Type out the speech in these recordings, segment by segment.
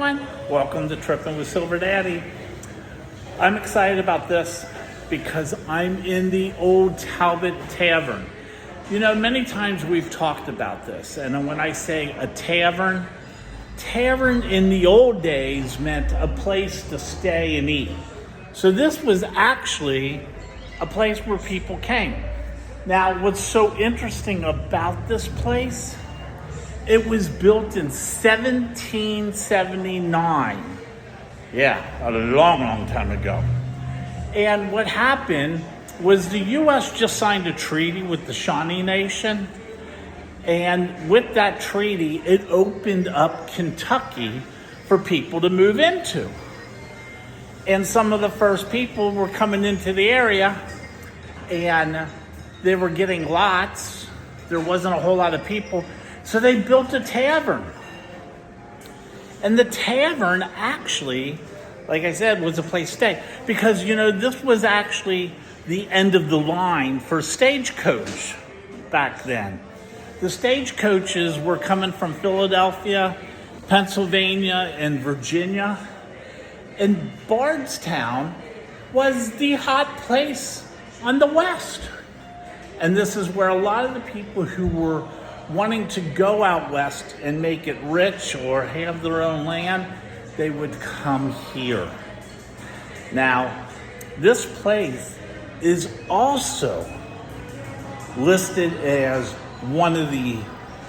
everyone, welcome to Tripping with Silver Daddy. I'm excited about this because I'm in the old Talbot Tavern. You know, many times we've talked about this, and when I say a tavern in the old days meant a place to stay and eat. So this was actually a place where people came. Now, what's so interesting about this place, it was built in 1779. Yeah, a long time ago. And what happened was the U.S. just signed a treaty with the Shawnee Nation. And with that treaty, it opened up Kentucky for people to move into. And some of the first people were coming into the area, and they were getting lots. There wasn't a whole lot of people. So they built a tavern. And the tavern actually, like I said, was a place to stay. Because, you know, this was actually the end of the line for stagecoach back then. The stagecoaches were coming from Philadelphia, Pennsylvania, and Virginia. And Bardstown was the hot place on the west. And this is where a lot of the people who were wanting to go out west and make it rich or have their own land, they would come here. Now, this place is also listed as one of the,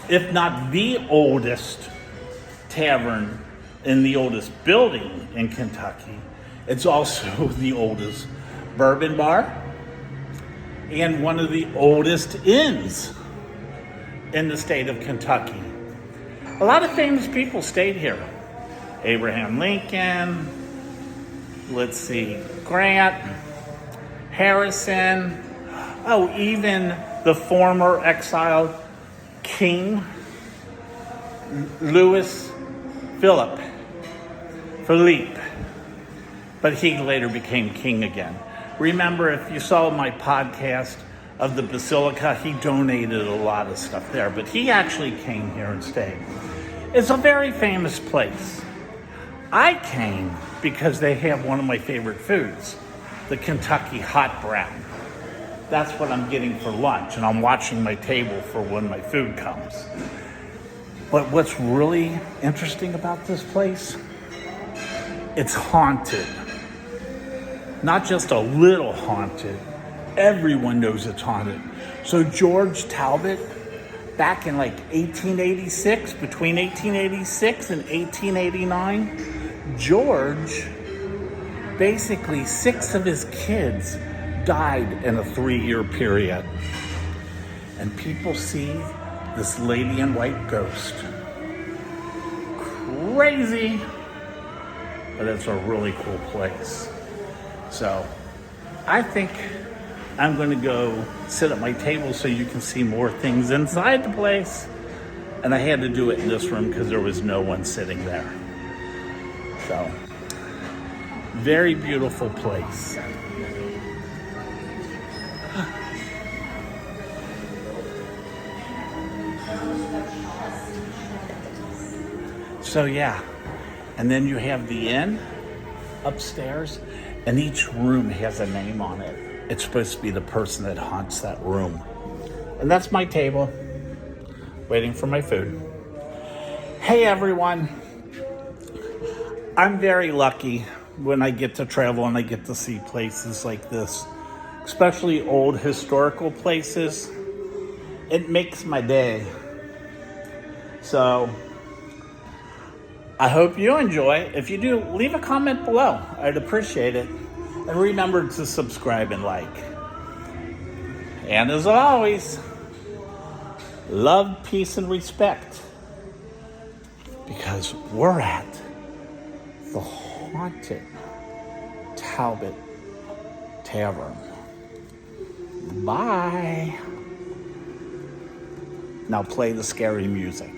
if not the oldest tavern in the oldest building in Kentucky. It's also the oldest bourbon bar and one of the oldest inns in the state of Kentucky. A lot of famous people stayed here. Abraham Lincoln, Grant, Harrison, even the former exiled King, Louis Philippe, but he later became king again. Remember, if you saw my podcast of the Basilica, he donated a lot of stuff there, but he actually came here and stayed. It's a very famous place. I came because they have one of my favorite foods, the Kentucky hot brown. That's what I'm getting for lunch, and I'm watching my table for when my food comes. But what's really interesting about this place, it's haunted. Not just a little haunted. Everyone knows it's haunted. So George Talbot, back in 1886, between 1886 and 1889, George, basically 6 of his kids died in a 3-year period. And people see this lady in white ghost. Crazy, but it's a really cool place. So I think I'm going to go sit at my table so you can see more things inside the place. And I had to do it in this room because there was no one sitting there. So, very beautiful place. So yeah, and then you have the inn upstairs, and each room has a name on it. It's supposed to be the person that haunts that room. And that's my table, waiting for my food. Hey everyone, I'm very lucky when I get to travel and I get to see places like this, especially old historical places. It makes my day. So, I hope you enjoy. If you do, leave a comment below. I'd appreciate it. And remember to subscribe and like. And as always, love, peace, and respect. Because we're at the haunted Talbot Tavern. Bye. Now play the scary music.